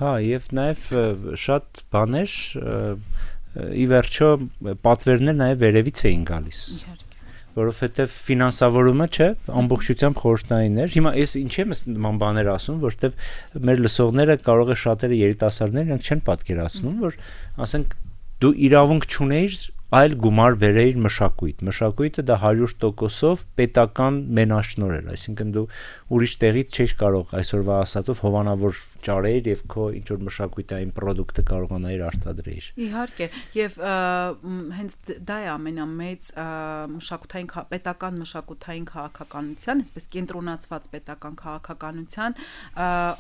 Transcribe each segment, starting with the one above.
Հա, եւ նաեւ շատ բաներ ի վերջո պատվերներ նաեւ վերևից էին գալիս։ Որովհետեւ ֆինանսավորումը չէ, ամբողջությամբ խորհրդային էր։ Հիմա ես ինչի եմ նման բաներ ասում, որովհետեւ մեր լսողները կարող է շատերը երիտասարդներ իրենք չեն պատկերացնում, որ ասենք դու իրավունք չունեիր այլ գումար բերեիր մշակույթը դա 100%-ով պետական մենաշնոր էր, այսինքն դու ուրիշ տեղից չէիր կարող այսօրվա ասածով հովանավոր ճարեիր եւ քո ինչ որ մշակույթային product-ը կարողանայիր արտադրեիր։ Իհարկե, եւ հենց դա է ամենամեծ պետական մշակութային քաղաքականության, այսպես կենտրոնացված պետական քաղաքականության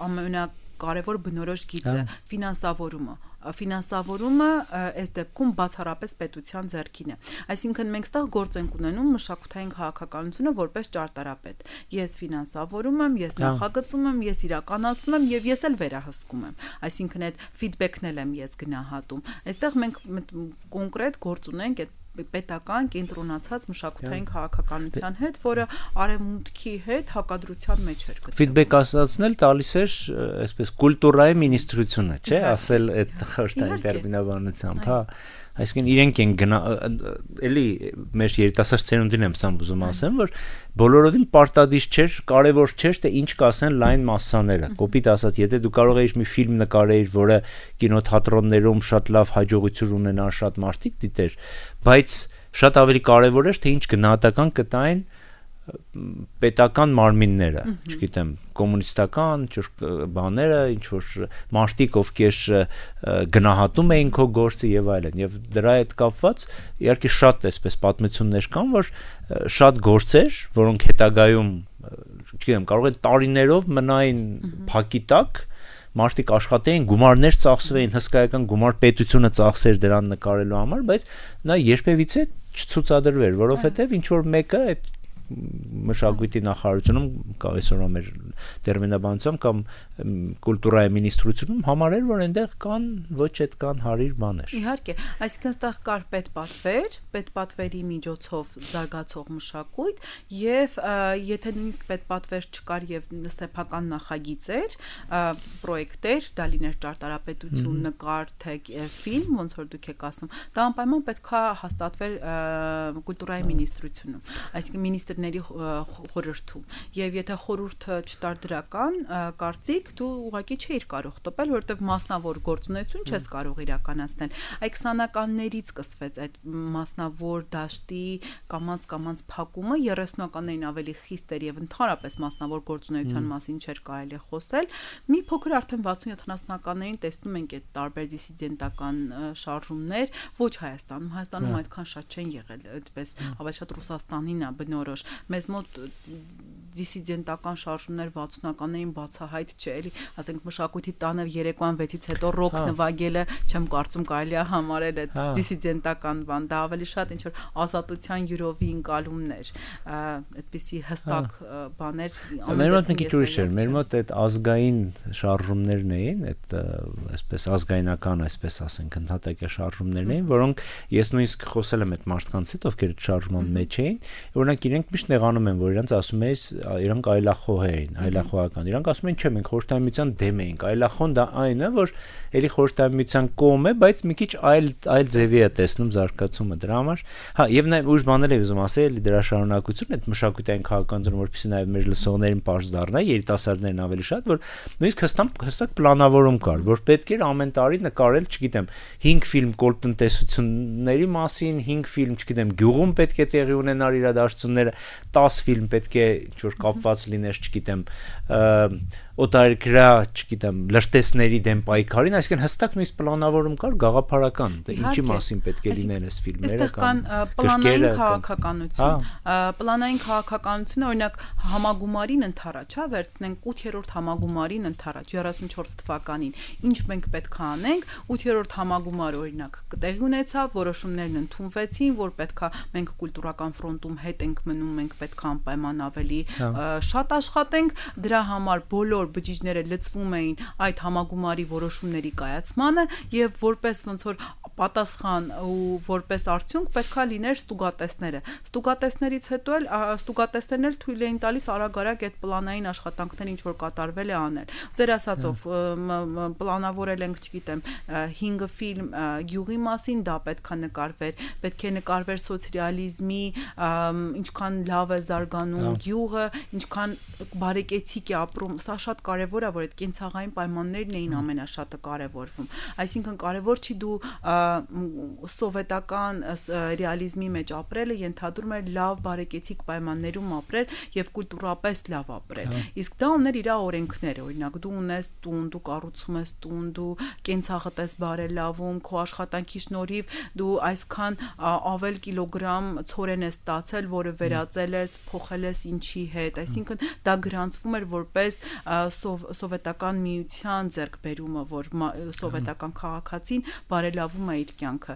ամենակարևոր բնորոշ գիծը ֆինանսավորումը այս դեպքում բացառապես պետության ձեռքին է։ Այսինքն մենք ստեղ գործ ենք ունենում մշակութային քաղաքականությունը որպես ճարտարապետ։ Ես ֆինանսավորում եմ, ես նախագծում եմ, ես իրականացնում եմ եւ ես էլ վերահսկում եմ։ Այսինքն այդ ֆիդբեքն էլ եմ ես գնահատում։ Այստեղ մենք կոնկրետ գործ ունենք այդ պետական կենտրոնացած մշակութային քաղաքականության հետ, որը արևմուտքի հետ հակադրության մեջ էր գտնվում։ Ֆիդբեք ասացնել տալիս էր, այսպես կուլտուրայի մինիստրությունը, չէ՞, ասել այդ խորհրդային տերմինաբանությամբ, հա։ Այսինքն իրենք են էլի մեր երիտասարդ սերունդին եմ սամ ուզում ասեմ, որ բոլորովին պարտադիր չէր, կարևոր չէր, թե ինչ կասեն լայն մասսաները։ Կոպիտ ասած, եթե դու կարող էիր մի ֆիլմ նկարեիր, որը կինոթատրոններում շատ լավ հաջողություն ունենար, շատ մարդիկ դիտեր, բայց շատ ավելի կարևոր էր, թե ինչ գնահատական կտային պետական մարմինները, չգիտեմ, կոմունիստական բաները, ինչ որ մարդիկ, ովքեր գնահատում էին քո գործը եւ այլն, եւ դրա հետ կապված իհարկե շատ այսպես պատմություններ կան, որ շատ գործեր, որոնք հետագայում, չգիտեմ, կարող են տարիներով մնային փակի տակ, մարդիկ աշխատեին, գումարներ ծախսվեին, հսկայական գումար պետությունը ծախսեր դրան նկարելու համար, բայց նա երբևիցե չցուցադրվեր, որովհետեւ ինչ որ մեկը այդ մշակույթի նախարարությունում կամ այսօրվա մեր տերմինաբանությամբ կամ կուլտուրայի մինիստրությունում համարել, որ այնտեղ կան ոչ այդքան հարիր բաներ։ Իհարկե, այսինքն այդտեղ կար պետպատվերի միջոցով զարգացող մշակույթ եւ եթե նույնիսկ պետպատվեր չկար եւ սեփական նախագիծեր, պրոյեկտեր, դա լիներ ճարտարապետություն, նկար, թե ֆիլմ, ոնց որ դուք եք ասում, դա անպայման պետք է հաստատվեր կուլտուրայի մինիստրությունում, այսինքն մինիստրների խորհրդում եւ եթե խորհուրդը չտար դրական կարծիք դու ուղղակի չէիր կարող տպել, որովհետև մասնավոր գործունեություն չես կարող իրականացնել։ Այդ 20-ականներից սկսվեց այդ մասնավոր դաշտի կամած փակումը, 30-ականներին ավելի խիստ էր եւ ընդհանրապես մասնավոր գործունեության մասին չէր կարելի խոսել։ Մի փոքր արդեն 60-70-ականներին տեսնում ենք այդ տարբեր դիսիդենտական շարժումներ, ոչ Հայաստանում այդքան շատ չեն եղել, այդպես ավելի շատ Ռուսաստանին է բնորոշ։ Մեզ մոտ դիսիդենտական շարժումներ 60-ականներին բացահայտ չէ, էլի, ասենք մշակույթի տանը երեկոյան 6-ից հետո ռոք նվագելը, չեմ կարծում կարելի է համարել այդ դիսիդենտական բան, դա ավելի շատ ինչ որ ազատության յուրովի ընկալումներ, այդպիսի հստակ բաներ։ Մեր մոտ մի քիչ ուրիշ էր, մեր մոտ այդ ազգային շարժումներն էին, այդ այսպես ազգայնական, այսպես ասենք, ընդհատակյա շարժումներն էին, որոնք ես նույնիսկ խոսել եմ այդ մարդկանց հետ, ովքեր այդ շարժման մեջ էին, օրինակ իրենք միշտ նեղանում են, որ իրենց ասում ես իրանք այլախոհ էին, այլախոհական։ Իրանք ասում են, չէ, մենք խորհրդային միության դեմ էինք։ Այլախոհն դա այն է, որ էլի խորհրդային միության կողմ է, բայց մի քիչ այլ ձևի է տեսնում զարգացումը դրա համար։ Հա, եւ նաեւ ուրիշ բաներ եմ ուզում ասել, դրա շարունակություն այդ մշակութային քաղաքականությունը, որպեսզի նաեւ մեր լսողներին པարզ դառնա, երիտասարդներն ավելի շատ, որ նույնիսկ հստակ պլանավորում կար, որ պետք էր ամեն տարի նկարել, չգիտեմ, 5 ֆիլմ կոլտնտեսությունների մասին, 5 ֆիլմ, չգիտեմ, գյուղում պետք է տեղի ունենար իրադարձությունները, 10 ֆիլմ պետք է ինչ-որ կապված լիներ, չգիտեմ, օտարերկրյա, չգիտեմ, լրտեսների դեմ պայքարին, այսինքն հստակ նույնիսկ պլանավորում կար գաղափարական, թե ինչի մասին պետք է լինեն այս ֆիլմերը կամ պլանային քաղաքականություն։ Պլանային քաղաքականությունը, օրինակ, համագումարին ընթառաջ, հա, վերցնենք 8-րդ համագումարին ընթառաջ 34 թվականին։ Ինչ մենք պետք է անենք, 8-րդ համագումարը օրինակ տեղի ունեցավ, որոշումներն ընդունվեցին, որ պետք է մենք կուլտուրական ֆրոնտում հետ ենք մնում, մենք պետք է անպայման ավելի շատ աշխատենք, դրա համար բոլոր բջիջները լծվում էին այդ համագումարի որոշումների կայացմանը եւ որպես ոնց որ պատասխան ու որպես արդյունք պետքա լիներ ստուգատեսները։ Ստուգատեսներից հետո էլ ստուգատեսներն էլ թույլ էին տալիս արագ-արագ այդ պլանային աշխատանքները ինչ որ կատարվել է անել։ Ձեր ասածով պլանավորել ենք, չգիտեմ, 5 ֆիլմ գյուղի մասին, դա պետքա նկարվեր, պետք է նկարվեր սոցիալիզմի, ինչքան լավ է զարգանում գյուղը, ինչքան բարեկեցիկ է ապրում, սա շատ կարևոր է, որ այդ կենցաղային պայմաններն էին ամենաշատը կարևորվում։ Այսինքն կարևոր չի դու սովետական ռեալիզմի մեջ ապրելը, ենթադրում էր լավ բարեկեցիկ պայմաններում ապրել եւ կուլտուրապես լավ ապրել։ Իսկ դա ուներ իր օրենքները, օրինակ դու ունես տուն, դու կառուցում ես տուն, դու կենցաղդ ես բարելավում, քո աշխատանքի շնորհիվ դու այսքան ավել կիլոգրամ ցորեն ես ստացել, որը վերածել ես, փոխել ես ինչի հետ, այսինքն դա գրանցվում էր որպես սովետական միության ձեռքբերումը, որ սովետական քաղաքացին բարելավում է իր կյանքը։